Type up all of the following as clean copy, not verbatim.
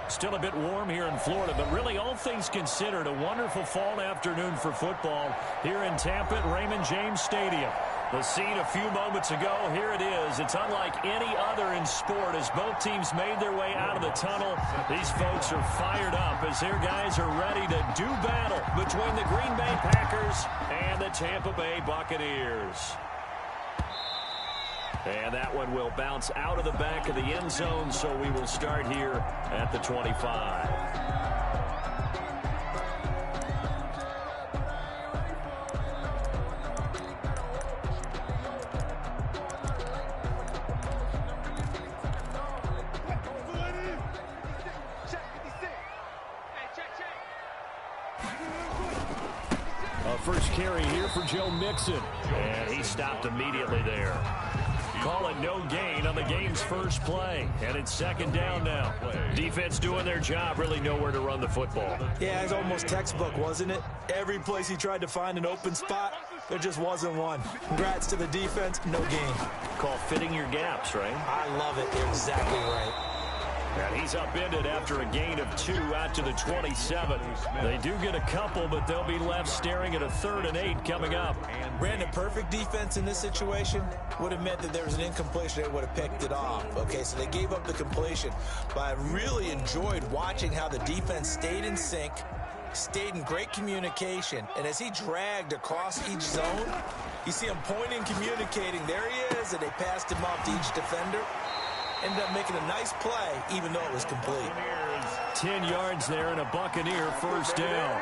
Still a bit warm here in Florida, but really all things considered, a wonderful fall afternoon for football here in Tampa at Raymond James Stadium. The scene a few moments ago, here it is. It's unlike any other in sport as both teams made their way out of the tunnel. These folks are fired up as their guys are ready to do battle between the Green Bay Packers and the Tampa Bay Buccaneers. And that one will bounce out of the back of the end zone, so we will start here at the 25. First carry here for Joe Mixon, and he stopped immediately there. Call it no gain on the game's first play, and it's second down now. Defense doing their job, really nowhere to run the football. Yeah, it's almost textbook, wasn't it? Every place he tried to find an open spot, there just wasn't one. Congrats to the defense, no gain. Call fitting your gaps, right? I love it. You're exactly right. And he's upended after a gain of 2 out to the 27. They do get a couple, but they'll be left staring at a 3rd and 8 coming up. Brandon, perfect defense in this situation would have meant that there was an incompletion. They would have picked it off. Okay, so they gave up the completion. But I really enjoyed watching how the defense stayed in sync, stayed in great communication, and as he dragged across each zone, you see him pointing, communicating. There he is, and they passed him off to each defender. Ended up making a nice play, even though it was complete. 10 yards there and a Buccaneer first down.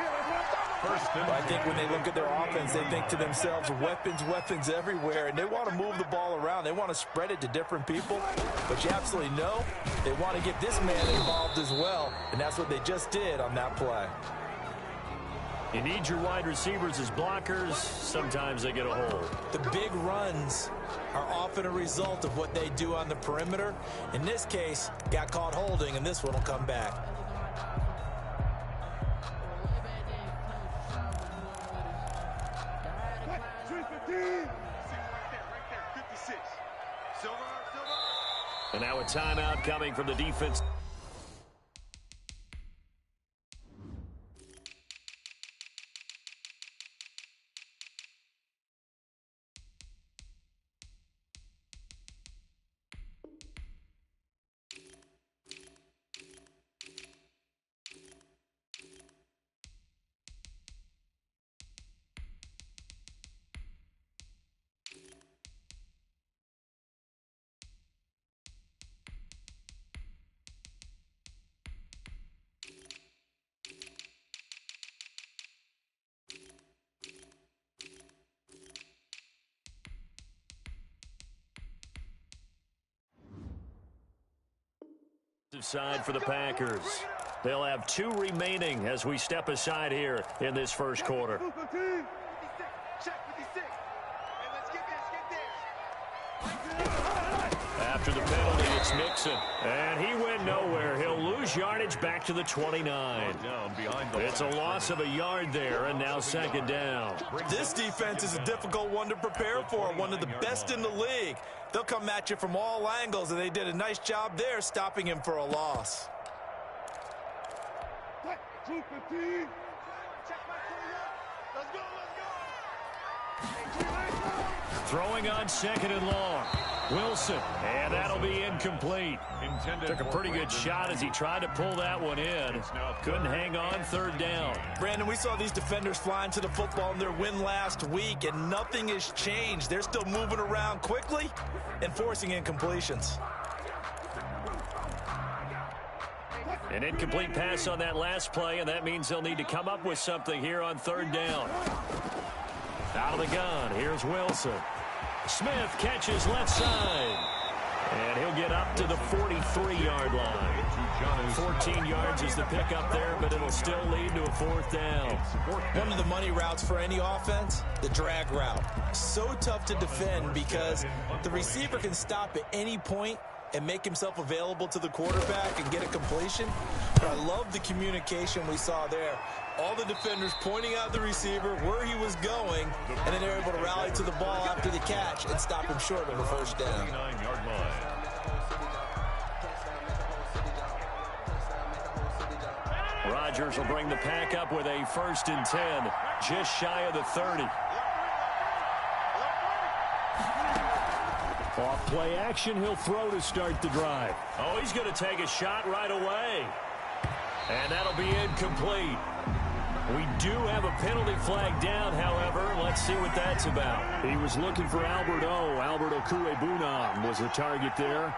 I think when they look at their offense, they think to themselves, weapons everywhere, and they want to move the ball around. They want to spread it to different people, but you absolutely know they want to get this man involved as well, and that's what they just did on that play. You need your wide receivers as blockers. Sometimes they get a hold. The big runs are often a result of what they do on the perimeter. In this case, got caught holding, and this one will come back. And now a timeout coming from the defense. Side for the Packers. They'll have 2 remaining as we step aside here in this first quarter. After the penalty, it's Mixon. And he went nowhere. He'll lose yardage back to the 29. It's a loss of a yard there, and now second down. This defense is a difficult one to prepare for, one of the best in the league. They'll come at you from all angles, and they did a nice job there stopping him for a loss. Throwing on second and long. Wilson, and that'll be incomplete. Took a pretty good shot as he tried to pull that one in. Couldn't hang on, third down. Brandon, we saw these defenders flying to the football in their win last week, and nothing has changed. They're still moving around quickly and forcing incompletions. An incomplete pass on that last play, and that means they'll need to come up with something here on third down. Out of the gun, here's Wilson. Smith catches left side. And he'll get up to the 43-yard line. 14 yards is the pickup there, but it'll still lead to a fourth down. One of the money routes for any offense, the drag route. So tough to defend because the receiver can stop at any point and make himself available to the quarterback and get a completion. But I love the communication we saw there. All the defenders pointing out the receiver, where he was going, and then they're able to rally to the ball after the catch and stop him short of the first down. Rodgers will bring the pack up with a 1st and 10, just shy of the 30. Off play action, he'll throw to start the drive. Oh, he's going to take a shot right away. And that'll be incomplete. We do have a penalty flag down, however. Let's see what that's about. He was looking for Albert O. Albert Okwuegbunam was the target there.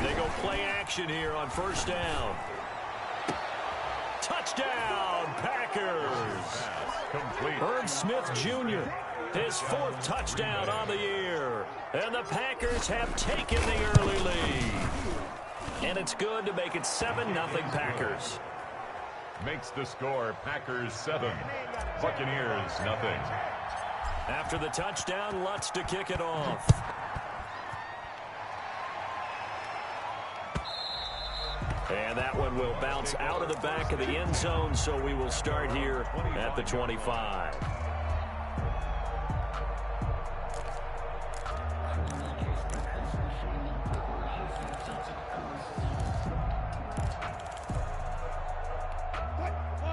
They go play action here on 1st down. Touchdown, Packers. Complete. Herb Smith Jr., his 4th touchdown on the year. And the Packers have taken the early lead. And it's good to make it 7-0 Packers. Makes the score Packers 7, Buccaneers nothing. After the touchdown, Lutz to kick it off. And that one will bounce out of the back of the end zone, so we will start here at the 25.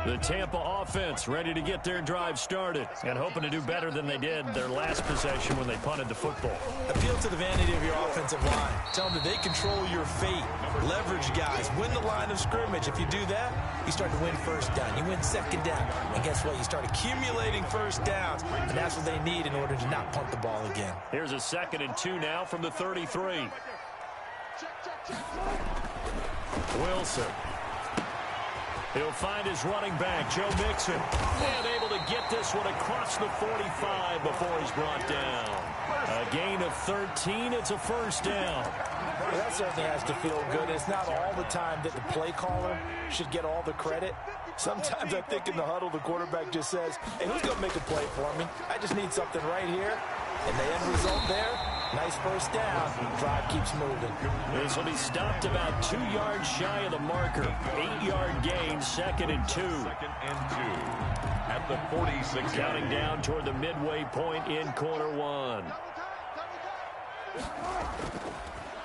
The Tampa offense ready to get their drive started and hoping to do better than they did their last possession when they punted the football. Appeal to the vanity of your offensive line. Tell them that they control your fate. Leverage guys. Win the line of scrimmage. If you do that, you start to win 1st down. You win 2nd down. And guess what? You start accumulating 1st downs. And that's what they need in order to not punt the ball again. Here's a 2nd and 2 now from the 33. Wilson. He'll find his running back, Joe Mixon, and able to get this one across the 45 before he's brought down. A gain of 13. It's a 1st down. Well, that certainly has to feel good. It's not all the time that the play caller should get all the credit. Sometimes I think in the huddle, the quarterback just says, hey, who's going to make a play for me? I just need something right here. And the end result there, nice 1st down. Drive keeps moving. This will be stopped about 2 yards shy of the marker. 8-yard gain, 2nd and 2. 2nd and 2 at the 46. Counting down toward the midway point in quarter 1.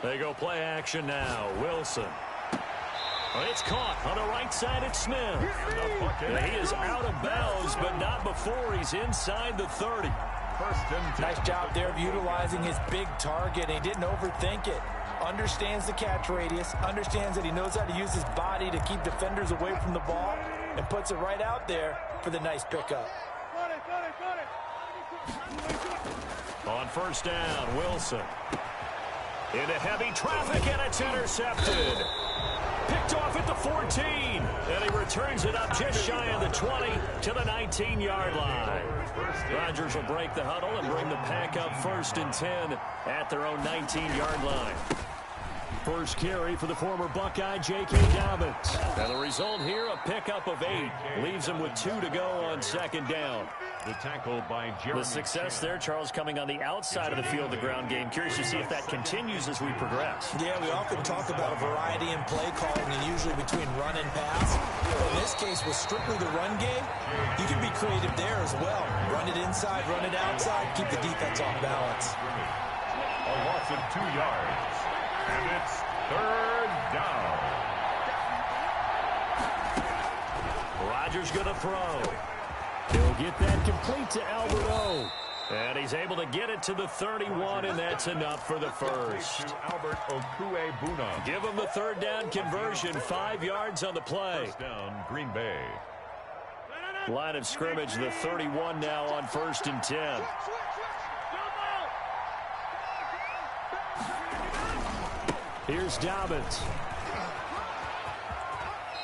They go play action now. Wilson. It's caught on the right side. It's Smith. He is out of bounds, but not before he's inside the 30. 1st and 10. Nice job there of utilizing his big target. He didn't overthink it. Understands the catch radius. Understands that he knows how to use his body to keep defenders away from the ball. And puts it right out there for the nice pickup. On 1st down, Wilson. Into heavy traffic, and it's intercepted. Picked off at the 14. And he returns it up just shy of the 20 to the 19-yard line. Rodgers will break the huddle and bring the pack up 1st and 10 at their own 19-yard line. First carry for the former Buckeye, J.K. Dobbins. And the result here, a pickup of 8. Leaves him with 2 to go on 2nd down. The tackle by Jeremy. The success there, Charles, coming on the outside of the field, the ground game. Curious to see if that continues as we progress. Yeah, we often talk about a variety in play calling and usually between run and pass. But in this case, with strictly the run game, you can be creative there as well. Run it inside, run it outside, keep the defense off balance. A loss of 2 yards. And it's 3rd down. Rodgers going to throw. He'll get that complete to Albert O. And he's able to get it to the 31, and that's enough for the 1st. To Albert Okwuegbunam. Give him the 3rd down conversion, 5 yards on the play. 1st down, Green Bay. Line of scrimmage, the 31 now on 1st and 10. Here's Dobbins.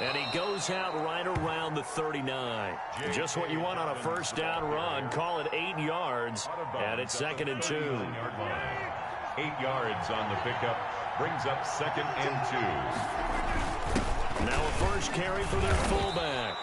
And he goes out right around the 39. Just what you want on a 1st down run. Call it 8 yards. And it's 2nd and 2. 8 yards on the pickup. Brings up 2nd and 2. Now a first carry for their fullback.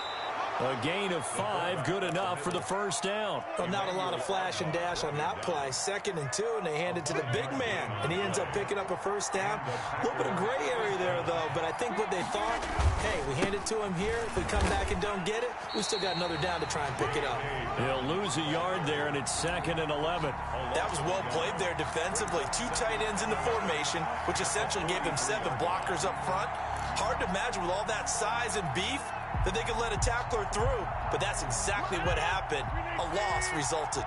A gain of 5, good enough for the first down. Well, not a lot of flash and dash on that play. 2nd and 2, and they hand it to the big man, and he ends up picking up a first down. A little bit of gray area there, though, but I think what they thought, hey, we hand it to him here. If we come back and don't get it, we still got another down to try and pick it up. He'll lose a yard there, and it's 2nd and 11. That was well played there defensively. 2 tight ends in the formation, which essentially gave him 7 blockers up front. Hard to imagine with all that size and beef that they could let a tackler through, but that's exactly what happened. A loss resulted.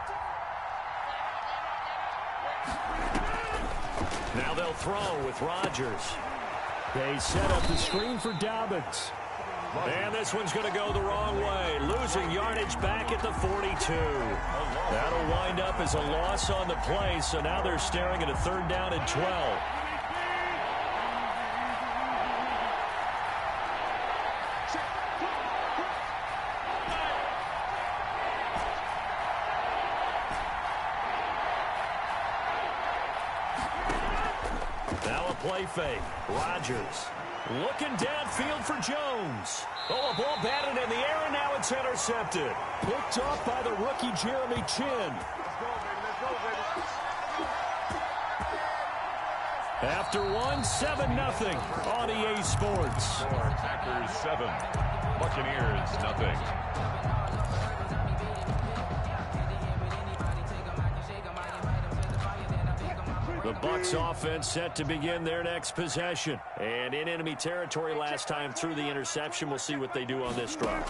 Now they'll throw with Rodgers. They set up the screen for Dobbins. And this one's going to go the wrong way. Losing yardage back at the 42. That'll wind up as a loss on the play, so now they're staring at a 3rd down and 12. Play fake. Rodgers looking downfield for Jones. Oh, a ball batted in the air, and now it's intercepted. Picked off by the rookie Jeremy Chin. After 7-0 on EA Sports. Packers 7, Buccaneers nothing. The Bucs offense set to begin their next possession. And in enemy territory last time through the interception. We'll see what they do on this drive.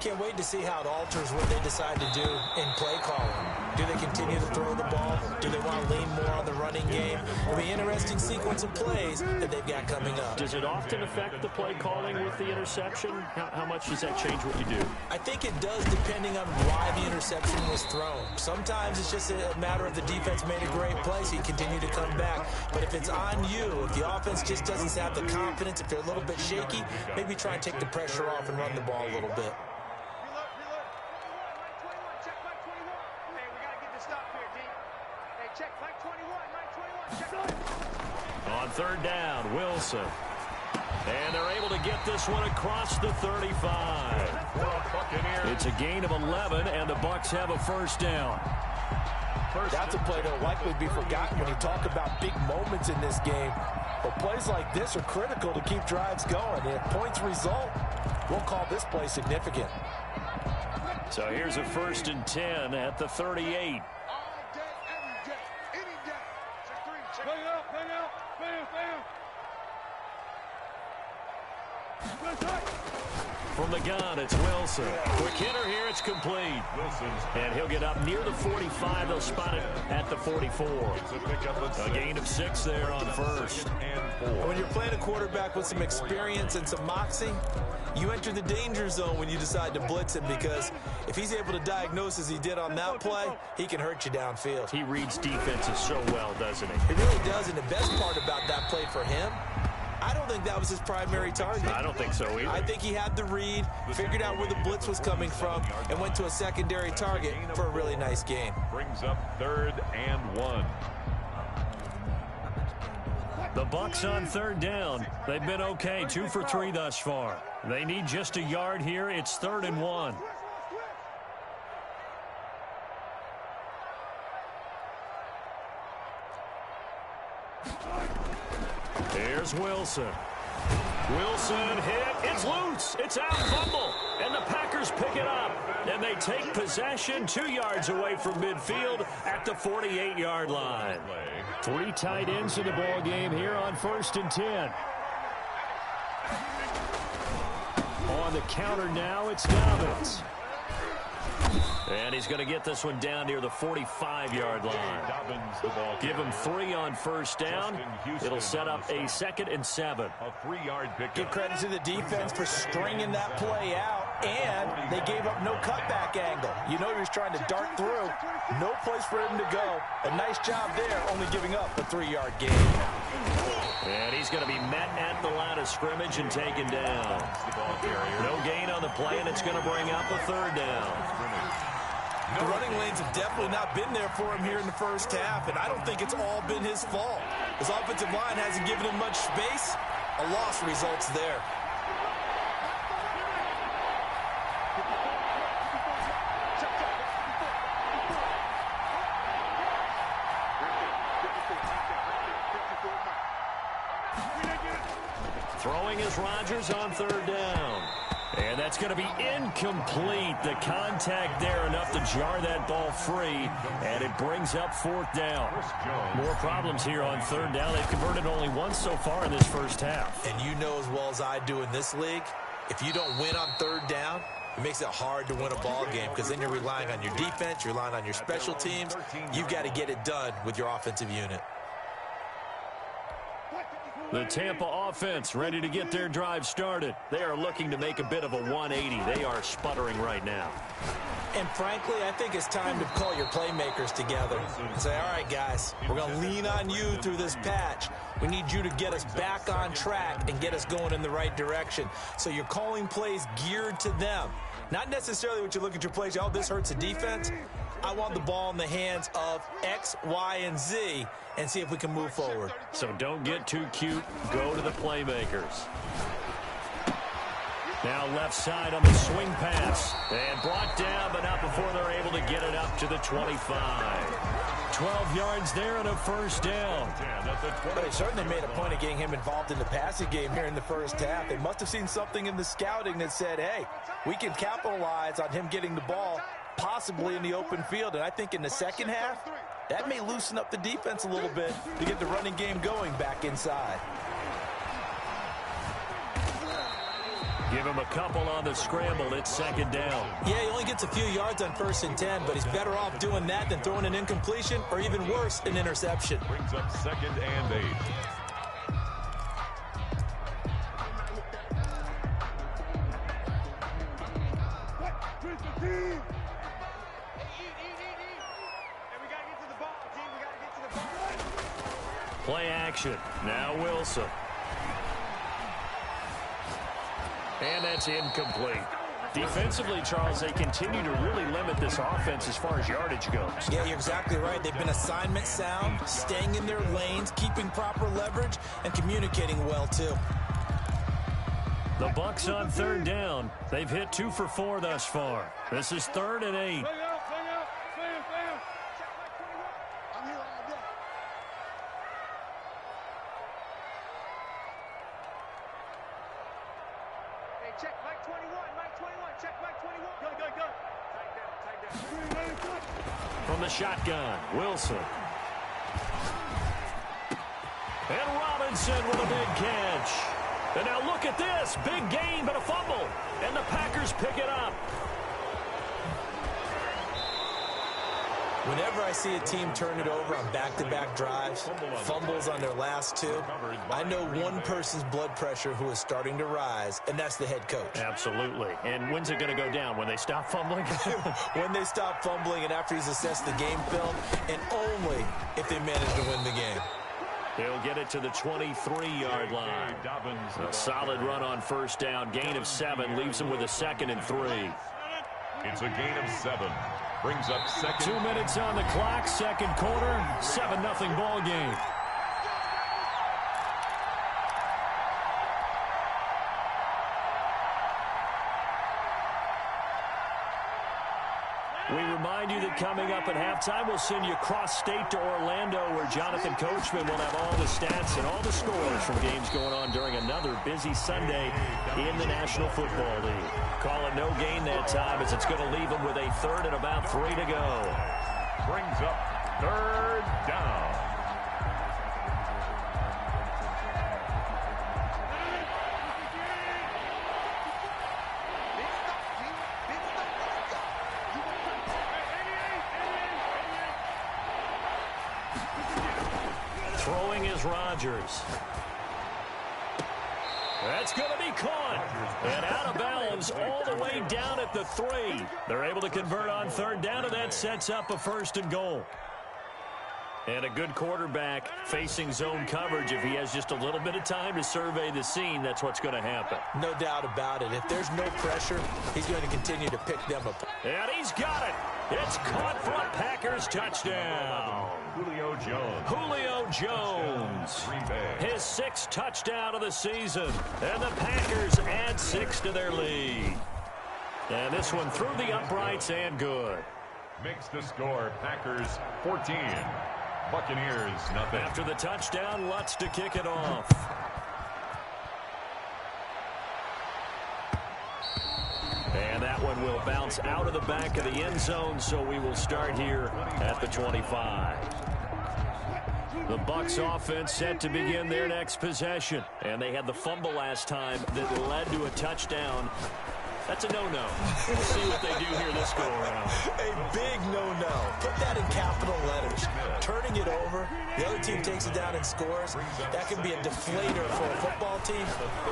Can't wait to see how it alters what they decide to do in play calling. Do they continue to throw the ball? Do they want to lean more on the running game? It'll be an interesting sequence of plays that they've got coming up. Does it often affect the play calling with the interception? How much does that change what you do? I think it does, depending on why the interception was thrown. Sometimes it's just a matter of the defense made a great play, so you continue to come back. But if it's on you, if the offense just doesn't have the confidence, if they're a little bit shaky, maybe try and take the pressure off and run the ball a little bit. On 3rd down, Wilson. And they're able to get this one across the 35. It's a gain of 11, and the Bucs have a first down. That's a play that'll likely be forgotten when you talk about big moments in this game. But plays like this are critical to keep drives going. If points result, we'll call this play significant. So here's a 1st and 10 at the 38. From the gun, it's Wilson. Quick hitter here, it's complete. And he'll get up near the 45. They'll spot it at the 44. A gain of 6 there on 1st. When you're playing a quarterback with some experience and some moxie, you enter the danger zone when you decide to blitz him, because if he's able to diagnose as he did on that play, he can hurt you downfield. He reads defenses so well, doesn't he? He really does, and the best part about that play for him, I don't think that was his primary target. I don't think so either. I think he had the read, figured out where the blitz was coming from, and went to a secondary target for a really nice gain. Brings up 3rd and 1. The Bucs on 3rd down. They've been okay, 2 for 3 thus far. They need just a yard here. It's 3rd and 1. Here's Wilson. Wilson hit. It's loose. It's out, fumble. And the Packers pick it up. And they take possession 2 yards away from midfield at the 48-yard line. 3 tight ends in the ball game here on 1st and 10. On the counter now, it's Dobbins. And he's going to get this one down near the 45-yard line. Give him 3 on 1st down. It'll set up a 2nd and 7. A 3-yard pick. Give credit to the defense for stringing that play out, and they gave up no cutback angle. You know he was trying to dart through. No place for him to go. A nice job there, only giving up a 3-yard gain. And he's going to be met at the line of scrimmage and taken down. No gain on the play, and it's going to bring up a 3rd down. The running lanes have definitely not been there for him here in the first half, and I don't think it's all been his fault. His offensive line hasn't given him much space. A loss results there. Throwing is Rodgers on third down. And that's going to be incomplete. The contact there enough to jar that ball free, and it brings up fourth down. More problems here on third down. They've converted only once so far in this first half. And you know as well as I do in this league, if you don't win on third down, it makes it hard to win a ball game because then you're relying on your defense, you're relying on your special teams. You've got to get it done with your offensive unit. The Tampa offense ready to get their drive started. They are looking to make a bit of a 180. They are sputtering right now. And frankly, I think it's time to call your playmakers together and say, all right, guys, we're going to lean on you through this patch. We need you to get us back on track and get us going in the right direction. So you're calling plays geared to them. Not necessarily what you look at your plays, oh, this hurts the defense. I want the ball in the hands of X, Y, and Z and see if we can move forward. So don't get too cute. Go to the playmakers. Now left side on the swing pass. And brought down, but not before they're able to get it up to the 25. 12 yards there and a first down. But they certainly made a point of getting him involved in the passing game here in the first half. They must have seen something in the scouting that said, hey, we can capitalize on him getting the ball possibly in the open field. And I think in the second half, that may loosen up the defense a little bit to get the running game going back inside. Give him a couple on the scramble. It's second down. Yeah, he only gets a few yards on 1st and 10, but he's better off doing that than throwing an incompletion or even worse, an interception. Brings up 2nd and 8. Play action. Now Wilson. And that's incomplete. Defensively, Charles, they continue to really limit this offense as far as yardage goes. Yeah, you're exactly right. They've been assignment sound, staying in their lanes, keeping proper leverage, and communicating well, too. The Bucs on third down. They've hit 2 for 4 thus far. This is 3rd and 8. Check Mike 21, Mike 21, check Mike 21. Go, go, go. Tight down. From the shotgun, Wilson. And Robinson with a big catch. And now look at this. Big gain, but a fumble. And the Packers pick it up. Whenever I see a team turn it over on back-to-back drives, fumbles on their last 2, I know one person's blood pressure who is starting to rise, and that's the head coach. Absolutely. And when's it going to go down? When they stop fumbling? When they stop fumbling and after he's assessed the game film, and only if they manage to win the game. He'll get it to the 23-yard line. A solid run on first down. Gain of 7 leaves him with a 2nd and 3. It's a gain of 7. Brings up 2nd. 2 minutes on the clock, second quarter, 7-0 ball game. We remind you that coming up at halftime, we'll send you cross-state to Orlando, where Jonathan Coachman will have all the stats and all the scores from games going on during another busy Sunday in the National Football League. Call it no gain that time, as it's going to leave them with a 3rd and about 3 to go. Brings up 3rd down. Throwing is Rodgers. That's going to be caught. And out of bounds all the way down at the 3. They're able to convert on third down, and that sets up a 1st and goal. And a good quarterback facing zone coverage. If he has just a little bit of time to survey the scene, that's what's going to happen. No doubt about it. If there's no pressure, he's going to continue to pick them up. And he's got it. It's caught for a Packers touchdown. Julio Jones. Julio Jones. His 6th touchdown of the season. And the Packers add 6 to their lead. And this one through the uprights and good. Makes the score Packers 14. Buccaneers nothing. After the touchdown, Lutz to kick it off. a bounce out of the back of the end zone, so we will start here at the 25. The Bucs offense set to begin their next possession. And they had the fumble last time that led to a touchdown. That's a no-no. We'll see what they do here this go-around. A big no-no. Put that in capital letters. Turning it over, the other team takes it down and scores. That can be a deflator for a football team.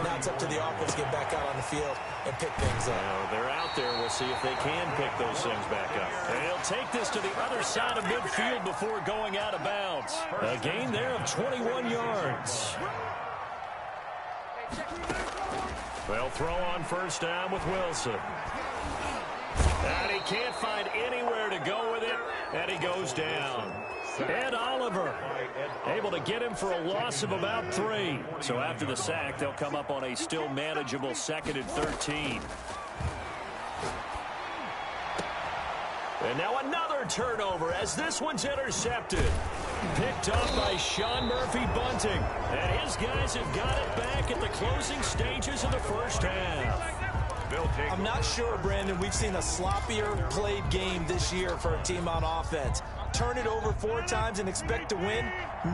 Now it's up to the offense to get back out on the field and pick things up. They're out there. We'll see if they can pick those things back up. And he'll take this to the other side of midfield before going out of bounds. A gain there of 21 yards. They'll throw on first down with Wilson. And he can't find anywhere to go with it, and he goes down. Ed Oliver able to get him for a loss of about 3. So after the sack, they'll come up on a still manageable 2nd and 13. And now another turnover as this one's intercepted. Picked up by Sean Murphy-Bunting. And his guys have got it back at the closing stages of the first half. I'm not sure, Brandon, we've seen a sloppier played game this year for a team on offense. Turn it over 4 times and expect to win?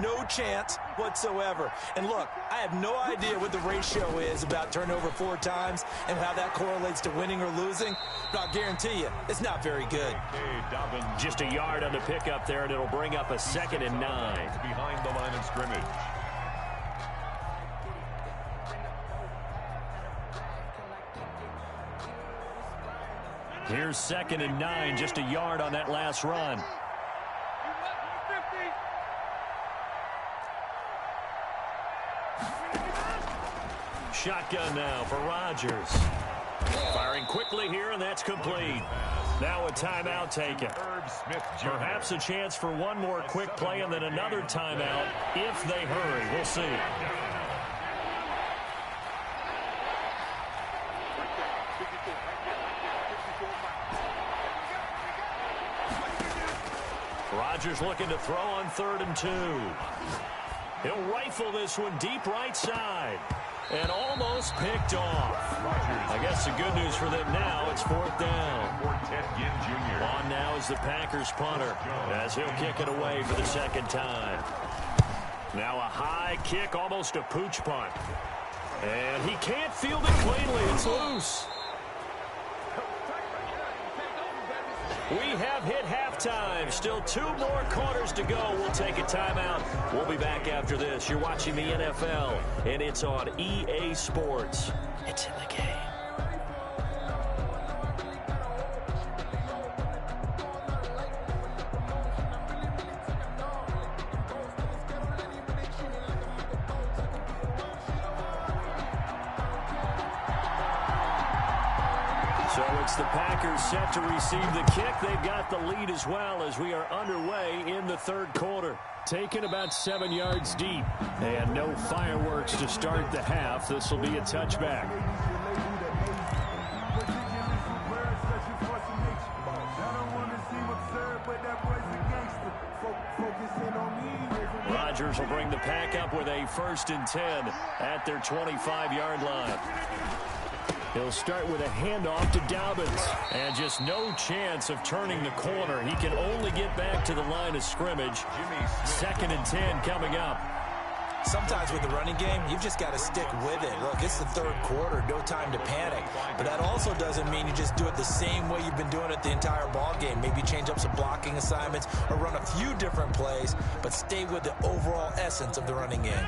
No chance whatsoever. And look, I have no idea what the ratio is about turnover 4 times and how that correlates to winning or losing, but I'll guarantee you, it's not very good. Just a yard on the pickup there, and it'll bring up a 2nd and 9. Behind the line of scrimmage. Here's 2nd and 9, just a yard on that last run. Shotgun now for Rodgers. Firing quickly here, and that's complete. Now a timeout taken. Perhaps a chance for one more quick play and then another timeout if they hurry. We'll see. Rodgers looking to throw on 3rd and 2. He'll rifle this one deep right side. And almost picked off. I guess the good news for them now, it's 4th down. On now is the Packers punter as he'll kick it away for the 2nd time. Now a high kick, almost a pooch punt. And he can't field it cleanly. It's loose. We have hit halftime. Still 2 more quarters to go. We'll take a timeout. We'll be back after this. You're watching the NFL, and it's on EA Sports. It's in the game. So it's the Packers set to receive the kick. They've got the lead as well as we are underway in the 3rd quarter. Taken about 7 yards deep. And no fireworks to start the half. This will be a touchback. Rodgers will bring the pack up with a 1st and 10 at their 25-yard line. He'll start with a handoff to Dobbins. And just no chance of turning the corner. He can only get back to the line of scrimmage. 2nd and 10 coming up. Sometimes with the running game, you've just got to stick with it. Look, it's the 3rd quarter, no time to panic. But that also doesn't mean you just do it the same way you've been doing it the entire ball game. Maybe change up some blocking assignments or run a few different plays, but stay with the overall essence of the running game.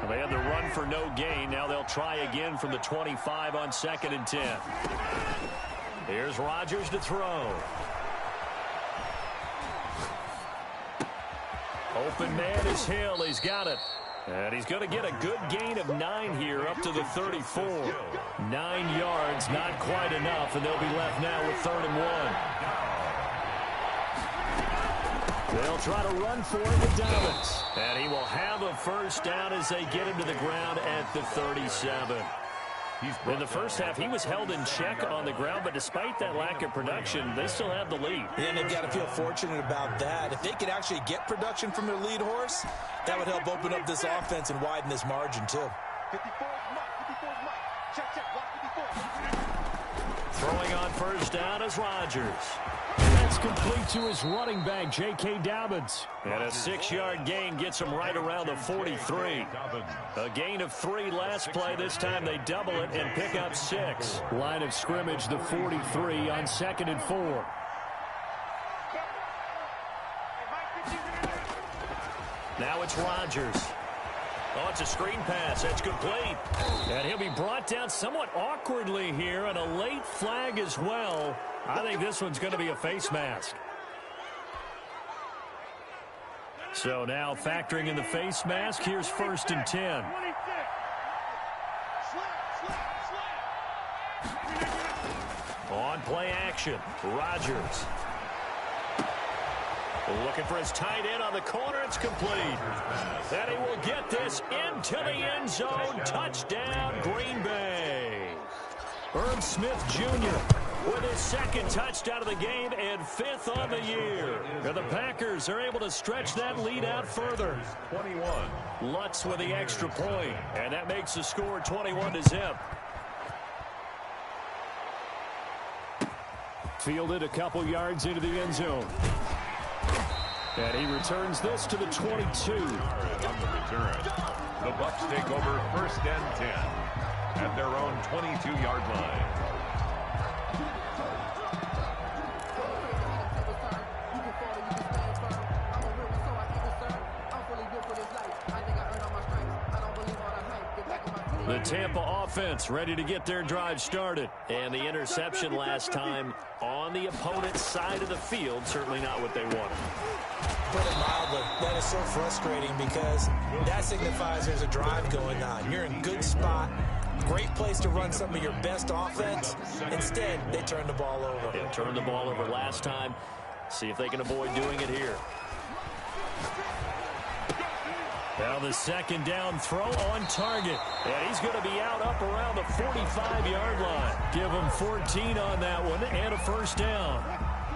Well, they had the run for no gain. Now they'll try again from the 25 on 2nd and 10. Here's Rodgers to throw. Open man is Hill. He's got it. And he's going to get a good gain of 9 here up to the 34. 9 yards, not quite enough, and they'll be left now with 3rd and 1. They'll try to run for it with Dobbins. And he will have a 1st down as they get him to the ground at the 37. In the first half, he was held in check on the ground, but despite that lack of production, they still have the lead. And they've got to feel fortunate about that. If they could actually get production from their lead horse, that would help open up this offense and widen this margin, too. 54 is Mike. 54 is Mike. Check, check. Block 54. Throwing on first down is Rodgers. That's complete to his running back, J.K. Dobbins. And a 6-yard gain gets him right around the 43. A gain of 3 last play. This time they double it and pick up 6. Line of scrimmage, the 43 on 2nd and 4. Now it's Rodgers. Oh, it's a screen pass. That's complete. And he'll be brought down somewhat awkwardly here, and a late flag as well. I think this one's going to be a face mask. So now factoring in the face mask, here's 1st and 10. On play action, Rodgers. Looking for his tight end on the corner. It's complete. And he will get this into the end zone. Touchdown, Green Bay. Herb Smith Jr. with his 2nd touchdown of the game and 5th on the year. And the Packers are able to stretch that lead out further. 21. Lutz with the extra point. And that makes the score 21-0. Fielded a couple yards into the end zone. And he returns this to the 22. On the return, the Bucs take over 1st and 10 at their own 22-yard line. The Tampa offense ready to get their drive started. And the interception last time on the opponent's side of the field, certainly not what they wanted. Put it mildly, that is so frustrating because that signifies there's a drive going on. You're in good spot, great place to run some of your best offense. Instead, they turn the ball over. They turned the ball over last time. See if they can avoid doing it here. Now the 2nd down throw on target. And he's going to be out up around the 45-yard line. Give him 14 on that one and a 1st down.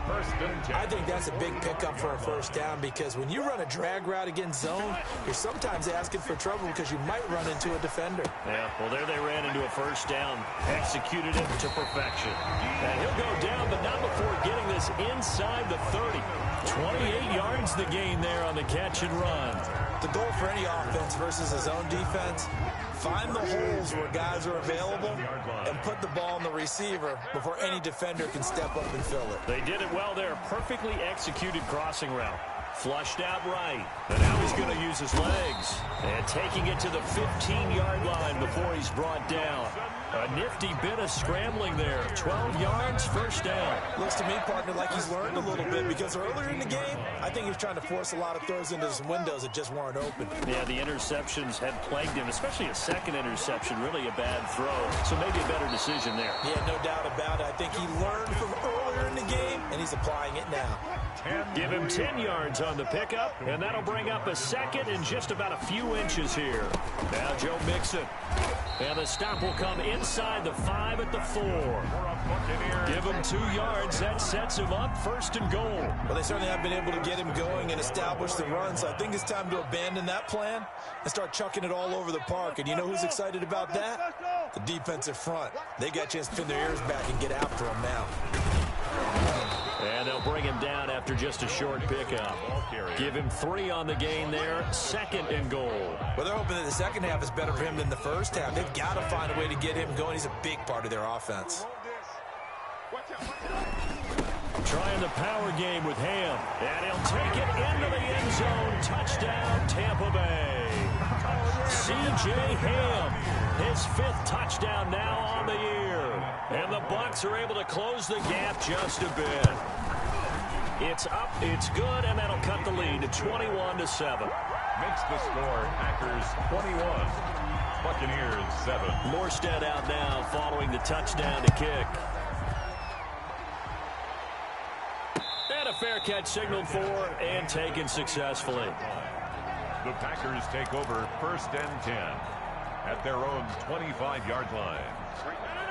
1st and 10. I think that's a big pickup for a 1st down because when you run a drag route against zone, you're sometimes asking for trouble because you might run into a defender. Yeah, well, there they ran into a 1st down. Executed it to perfection. And he'll go down, but not before getting this inside the 30. 28 yards the gain there on the catch and run. The goal for any offense versus a zone defense, find the holes where guys are available and put the ball on the receiver before any defender can step up and fill it. They did it well there. Perfectly executed crossing route. Flushed out right. And now he's going to use his legs. And taking it to the 15-yard line before he's brought down. A nifty bit of scrambling there. 12 yards, 1st down. Looks to me, partner, like he's learned a little bit because earlier in the game, I think he was trying to force a lot of throws into some windows that just weren't open. Yeah, the interceptions had plagued him, especially a 2nd interception. Really a bad throw. So maybe a better decision there. Yeah, no doubt about it. I think he learned from earlier in the game, and he's applying it now. Give him 10 yards on the pickup, and that'll bring up a 2nd and just about a few inches here. Now Joe Mixon. And the stop will come inside the 5 at the 4. Give him 2 yards. That sets him up 1st and goal. Well, they certainly have been able to get him going and establish the run, so I think it's time to abandon that plan and start chucking it all over the park. And you know who's excited about that? The defensive front. They got a chance to pin their ears back and get after him now. And they'll bring him down after just a short pickup. Give him 3 on the gain there. 2nd and goal. Well, they're hoping that the second half is better for him than the first half. They've got to find a way to get him going. He's a big part of their offense. Trying the power game with Ham. And he'll take it into the end zone. Touchdown, Tampa Bay. C.J. Ham, his 5th touchdown now on the year. And the Bucs are able to close the gap just a bit. It's up, it's good, and that'll cut the lead to 21-7. Makes the score Packers 21, Buccaneers 7. Morstead out now following the touchdown to kick. And a fair catch signaled for and taken successfully. The Packers take over 1st and 10 at their own 25-yard line.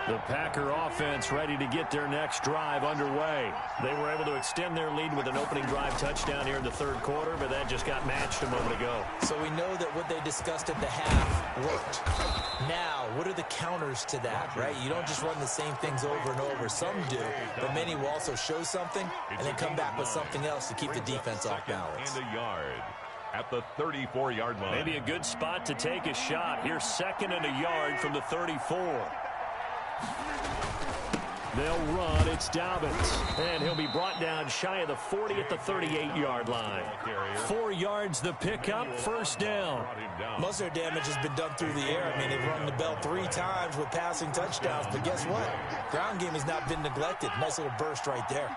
The Packer offense ready to get their next drive underway. They were able to extend their lead with an opening drive touchdown here in the third quarter, but that just got matched a moment ago. So we know that what they discussed at the half worked. Now, what are the counters to that, right? You don't just run the same things over and over. Some do, but many will also show something and then come back with something else to keep the defense off balance. And a yard at the 34-yard line. Maybe a good spot to take a shot. Here's 2nd and a yard from the 34. They'll run. It's Dobbins. And he'll be brought down shy of the 40 at the 38-yard line. 4 yards the pickup, first down. Most of their damage has been done through the air. I mean, they've rung the bell 3 times with passing touchdowns. But guess what? Ground game has not been neglected. Nice little burst right there.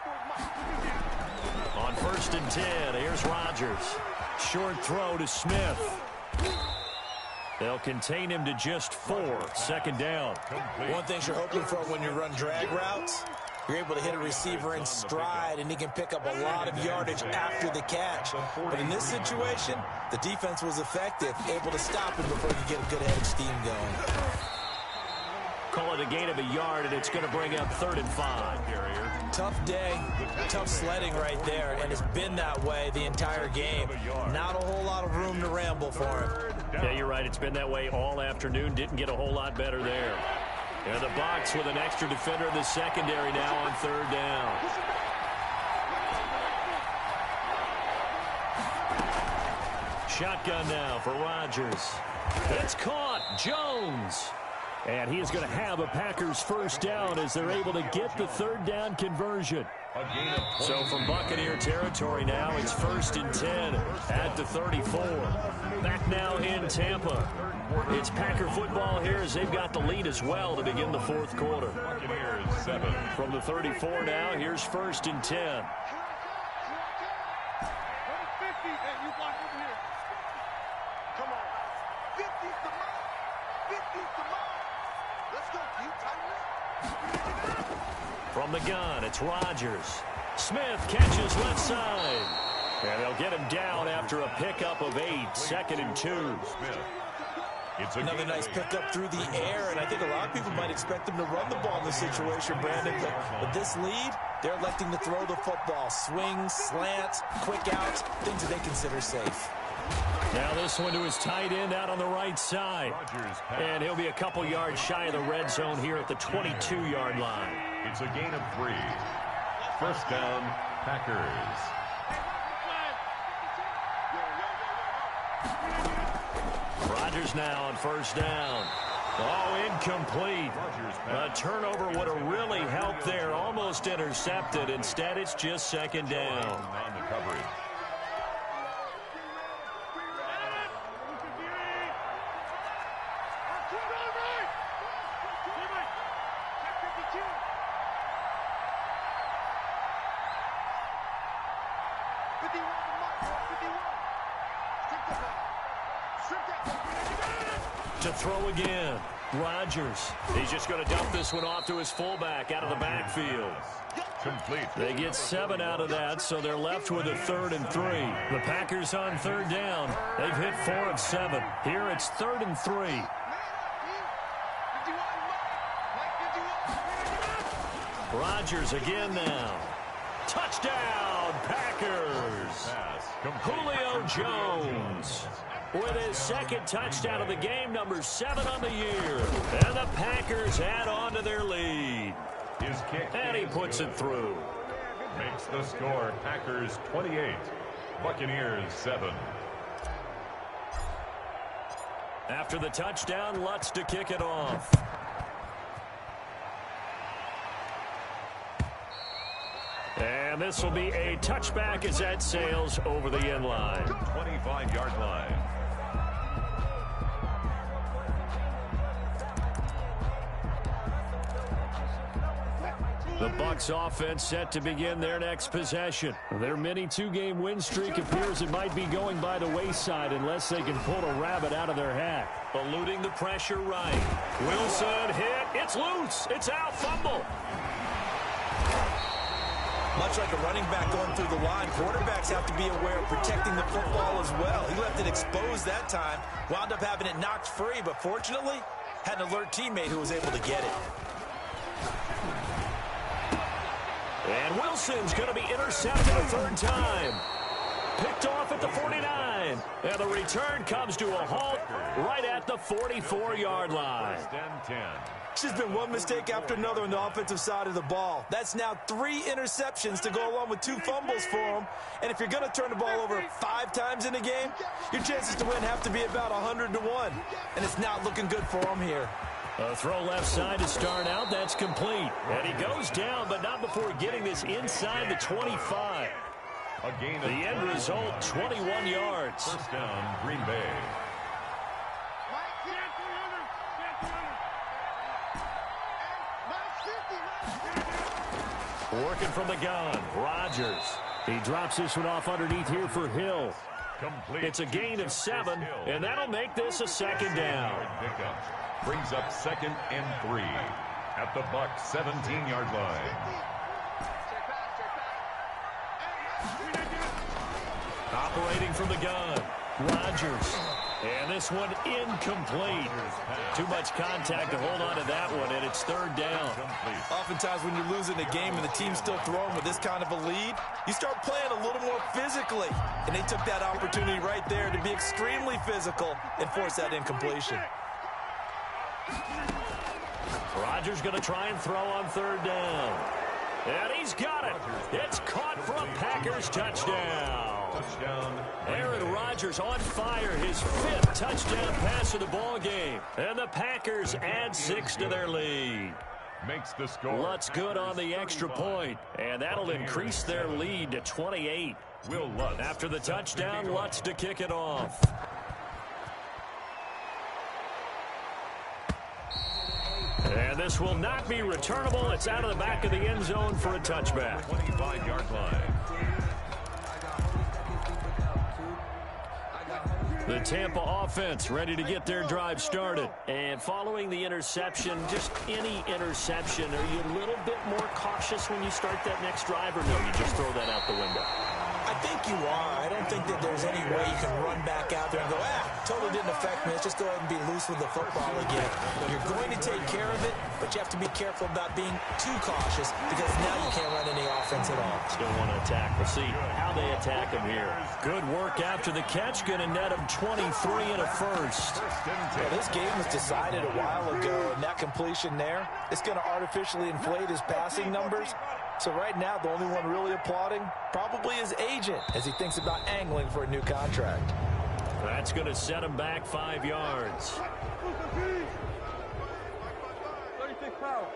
On 1st and 10, here's Rodgers. Short throw to Smith. They'll contain him to just 4. 2nd down. One thing you're hoping for when you run drag routes, you're able to hit a receiver in stride, and he can pick up a lot of yardage after the catch. But in this situation, the defense was effective, able to stop him before he could get a good head of steam going. Call it a gain of a yard, and it's going to bring up 3rd and 5. Tough day, tough sledding right there, and it's been that way the entire game. Not a whole lot of room to ramble for him. Yeah, you're right. It's been that way all afternoon. Didn't get a whole lot better there. And the Bucs with an extra defender in the secondary now on 3rd down. Shotgun now for Rodgers. It's caught. Jones. And he is going to have a Packers first down as they're able to get the 3rd down conversion. So from Buccaneer territory now, it's 1st and 10 at the 34. Back now in Tampa. It's Packer football here as they've got the lead as well to begin the 4th quarter. Buccaneers 7. From the 34 now, here's 1st and 10. From the gun, it's Rodgers. Smith catches left side. And they'll get him down after a pickup of 8. 2nd and 2. It's another nice pickup through the air, and I think a lot of people might expect them to run the ball in this situation, Brandon. But this lead, they're electing to throw the football. Swings, slants, quick outs, things that they consider safe. Now this one to his tight end out on the right side. And he'll be a couple yards shy of the red zone here at the 22-yard line. It's a gain of 3. First down, Packers. Rodgers now on 1st down. Oh, incomplete. A turnover would have really helped there. Almost intercepted. Instead, it's just 2nd down. On the coverage. To throw again. Rodgers. He's just going to dump this one off to his fullback out of the backfield. Complete. They get 7 out of that, so they're left with a 3rd and 3. The Packers on 3rd down. They've hit 4 of 7. Here it's 3rd and 3. Rodgers again now. Touchdown, Packers. Julio Jones with his 2nd touchdown of the game, number 7 on the year. And the Packers add on to their lead. His kick. And he puts it through. Makes the score Packers 28, Buccaneers 7. After the touchdown, Lutz to kick it off. And this will be a touchback as that sails over the end line. 25-yard line. The Bucs offense set to begin their next possession. Their mini 2-game win streak appears it might be going by the wayside unless they can pull a rabbit out of their hat. Eluding the pressure right. Wilson hit. It's loose. It's out. Fumble. Much like a running back going through the line, quarterbacks have to be aware of protecting the football as well. He left it exposed that time, wound up having it knocked free, but fortunately, had an alert teammate who was able to get it. And Wilson's going to be intercepted a third time. Picked off at the 49. And the return comes to a halt right at the 44-yard line. First and 10. It's just been one mistake after another on the offensive side of the ball. That's now 3 interceptions to go along with 2 fumbles for him. And if you're going to turn the ball over 5 times in a game, your chances to win have to be about 100-1. And it's not looking good for him here. A throw left side to start out. That's complete. And he goes down, but not before getting this inside the 25. A gain of The end result, 21 yards. First down, Green Bay. Working from the gun, Rodgers. He drops this one off underneath here for Hill. Complete. It's a gain of 7, and that'll make this a second down. Pickup brings up 2nd and 3 at the Bucs 17-yard line. Operating from the gun, Rodgers. And this one incomplete. Too much contact to hold on to that one, and it's 3rd down. Oftentimes when you're losing a game and the team's still throwing with this kind of a lead, you start playing a little more physically. And they took that opportunity right there to be extremely physical and force that incompletion. Rodgers going to try and throw on 3rd down. And he's got it. It's caught for a Packers touchdown. Aaron Rodgers on fire, his 5th touchdown pass of the ball game. And the Packers add 6 to their lead. Makes the score. Lutz good on the extra point, and that'll increase their lead to 28. Will Lutz. After the touchdown, Lutz to kick it off. And this will not be returnable. It's out of the back of the end zone for a touchback. 25-yard line. The Tampa offense ready to get their drive started. And following the interception, just any interception, are you a little bit more cautious when you start that next drive, or no, you just throw that out the window? I think you are. I don't think that there's any way you can run back out there and go, totally didn't affect me. Let's just go ahead and be loose with the football again. You're going to take care of it, but you have to be careful about being too cautious because now you can't run any offense at all. Still want to attack. We'll see how they attack him here. Good work after the catch. Going to net him 23 and a first. Well, this game was decided a while ago, and that completion there, it's going to artificially inflate his passing numbers. So right now, the only one really applauding probably his agent as he thinks about angling for a new contract. That's going to set him back 5 yards. 36 foul.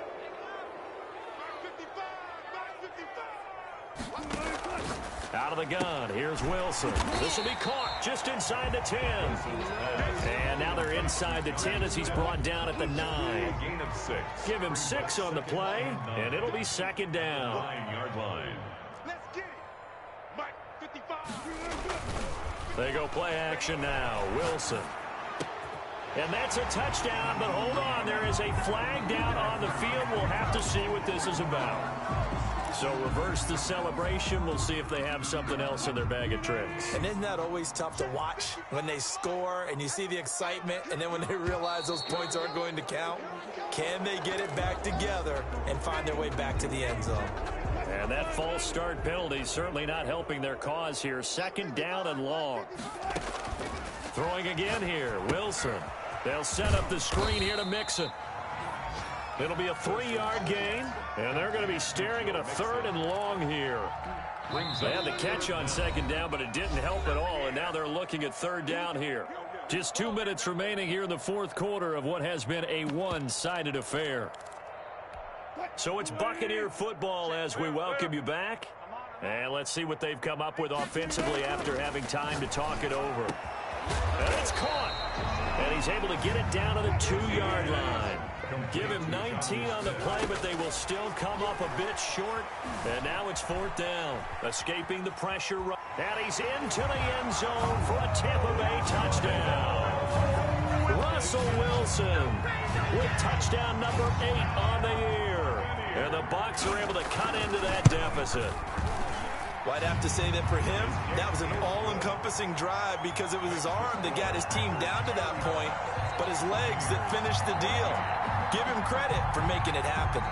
Out of the gun, here's Wilson. This will be caught just inside the 10. And now they're inside the 10 as he's brought down at the 9. Gain of 6. Give him 6 on the play, and it'll be second down. 9-yard line. Let's get it. Mike, 55. They go play action now. Wilson. And that's a touchdown, but hold on. There is a flag down on the field. We'll have to see what this is about. So reverse the celebration. We'll see if they have something else in their bag of tricks. And isn't that always tough to watch when they score and you see the excitement, and then when they realize those points aren't going to count? Can they get it back together and find their way back to the end zone? And that false start penalty certainly not helping their cause here. Second down and long. Throwing again here, Wilson. They'll set up the screen here to Mixon. It'll be a 3-yard gain, and they're going to be staring at a 3rd and long here. They had the catch on second down, but it didn't help at all, and now they're looking at 3rd down here. Just 2 minutes remaining here in the 4th quarter of what has been a one-sided affair. So it's Buccaneer football as we welcome you back. And let's see what they've come up with offensively after having time to talk it over. And it's caught. And he's able to get it down to the 2-yard line. Give him 19 on the play, but they will still come up a bit short. And now it's 4th down. Escaping the pressure. And he's into the end zone for a Tampa Bay touchdown. Russell Wilson with touchdown number 8 on the year. And the Bucs are able to cut into that deficit. Well, I'd have to say that for him, that was an all-encompassing drive because it was his arm that got his team down to that point, but his legs that finished the deal. Give him credit for making it happen.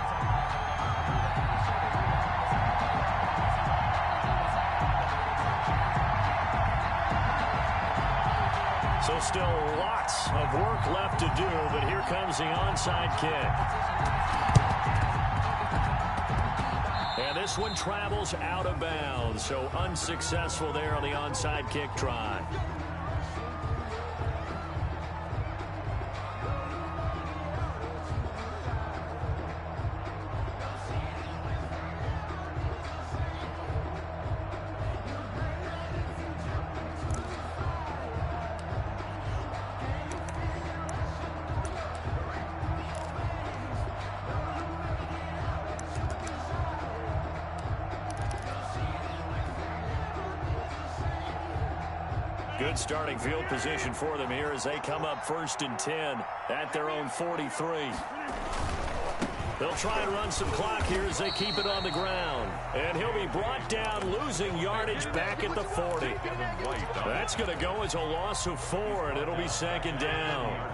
So still lots of work left to do, but here comes the onside kick. And this one travels out of bounds, so unsuccessful there on the onside kick try. Good starting field position for them here as they come up 1st and 10 at their own 43. They'll try and run some clock here as they keep it on the ground. And he'll be brought down, losing yardage back at the 40. That's going to go as a loss of 4, and it'll be 2nd down.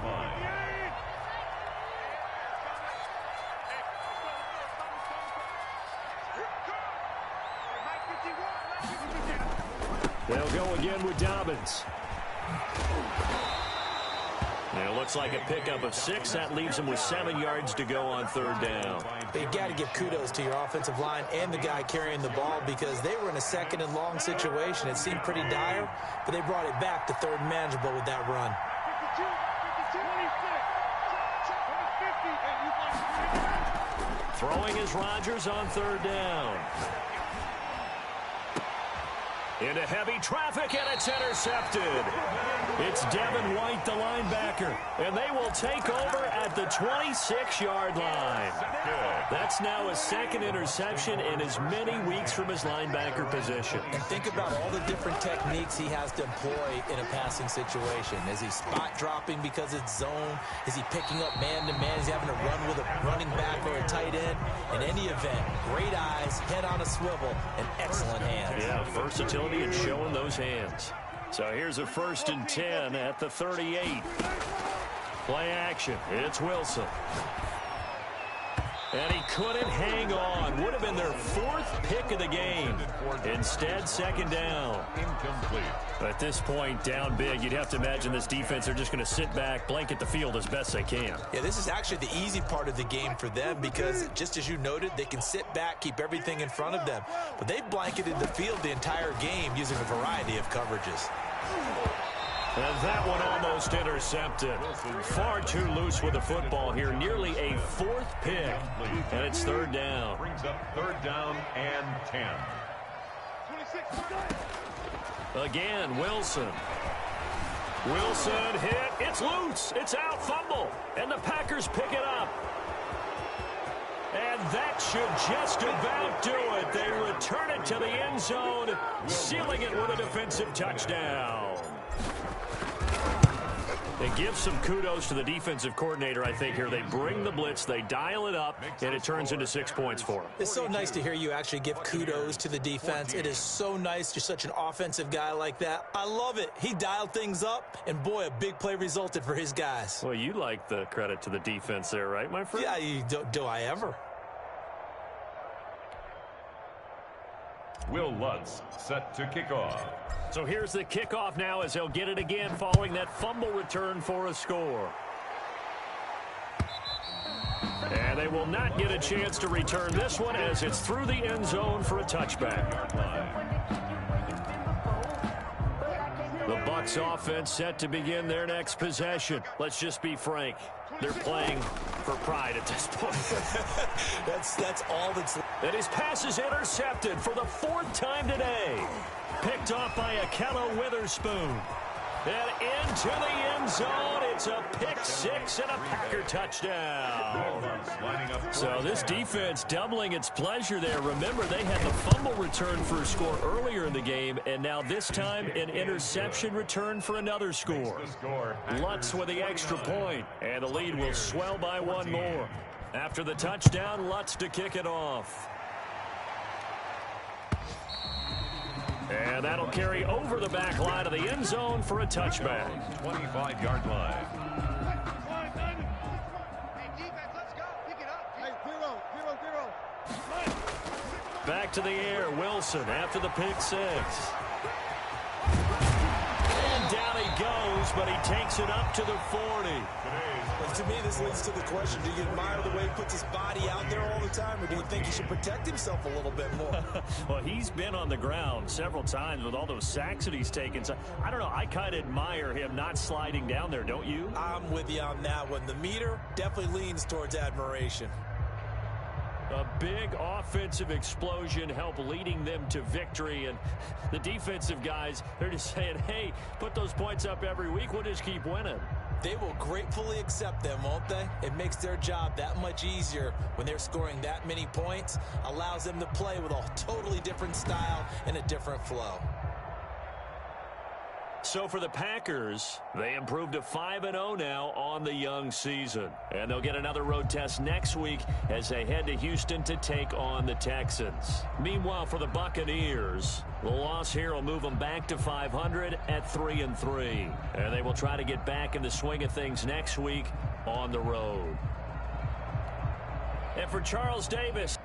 They'll go again with Dobbins. And it looks like a pickup of 6. That leaves them with 7 yards to go on 3rd down. But you got to give kudos to your offensive line and the guy carrying the ball because they were in a 2nd and long situation. It seemed pretty dire, but they brought it back to 3rd and manageable with that run. Throwing is Rodgers on 3rd down. Into heavy traffic, and it's intercepted. It's Devin White, the linebacker, and they will take over at the 26-yard line. That's now his 2nd interception in as many weeks from his linebacker position. And think about all the different techniques he has to employ in a passing situation. Is he spot dropping because it's zone? Is he picking up man-to-man? Is he having to run with a running back or a tight end? In any event, great eyes, head on a swivel, and excellent hands. Yeah, versatility and showing those hands. So here's a 1st and 10 at the 38. Play action. It's Wilson. And he couldn't hang on. Would have been their 4th pick of the game. Instead, 2nd down. Incomplete. At this point, down big, you'd have to imagine this defense are just going to sit back, blanket the field as best they can. Yeah, this is actually the easy part of the game for them because, just as you noted, they can sit back, keep everything in front of them. But they've blanketed the field the entire game using a variety of coverages. And that one almost intercepted. Far too loose with the football here. Nearly a 4th pick. And it's 3rd down. Brings up 3rd down and 10. Again, Wilson. Wilson hit. It's loose. It's out. Fumble. And the Packers pick it up. And that should just about do it. They return it to the end zone, sealing it with a defensive touchdown. They give some kudos to the defensive coordinator, I think, here. They bring the blitz, they dial it up, and it turns into 6 points for them. It's so nice to hear you actually give kudos to the defense. It is so nice. You're such an offensive guy like that. I love it. He dialed things up, and boy, a big play resulted for his guys. Well, you like the credit to the defense there, right, my friend? Yeah, do I ever? Will Lutz set to kick off. So here's the kickoff now as they'll get it again following that fumble return for a score. And they will not get a chance to return this one as it's through the end zone for a touchback. The Bucs offense set to begin their next possession. Let's just be frank. They're playing for pride at this point. That's all that's... And his pass is intercepted for the 4th time today. Picked off by Akello Witherspoon. And into the end zone, it's a pick 6 and a Packer touchdown. So this defense doubling its pleasure there. Remember, they had the fumble return for a score earlier in the game, and now this time an interception return for another score. Lutz with the extra point, and the lead will swell by 1 more. After the touchdown, Lutz to kick it off. And that'll carry over the back line of the end zone for a touchback. 25-yard line. Back to the air, Wilson after the pick 6. And down he goes, but he takes it up to the 40. But to me, this leads to the question, do you admire the way he puts his body out there all the time, or do you think he should protect himself a little bit more? Well, he's been on the ground several times with all those sacks that he's taken. So, I don't know. I kind of admire him not sliding down there, don't you? I'm with you on that one. The meter definitely leans towards admiration. A big offensive explosion helped leading them to victory. And the defensive guys, they're just saying, hey, put those points up every week. We'll just keep winning. They will gratefully accept them, won't they? It makes their job that much easier when they're scoring that many points. Allows them to play with a totally different style and a different flow. So for the Packers, they improved to 5-0 now on the young season. And they'll get another road test next week as they head to Houston to take on the Texans. Meanwhile, for the Buccaneers, the loss here will move them back to 500 at 3-3. And they will try to get back in the swing of things next week on the road. And for Charles Davis,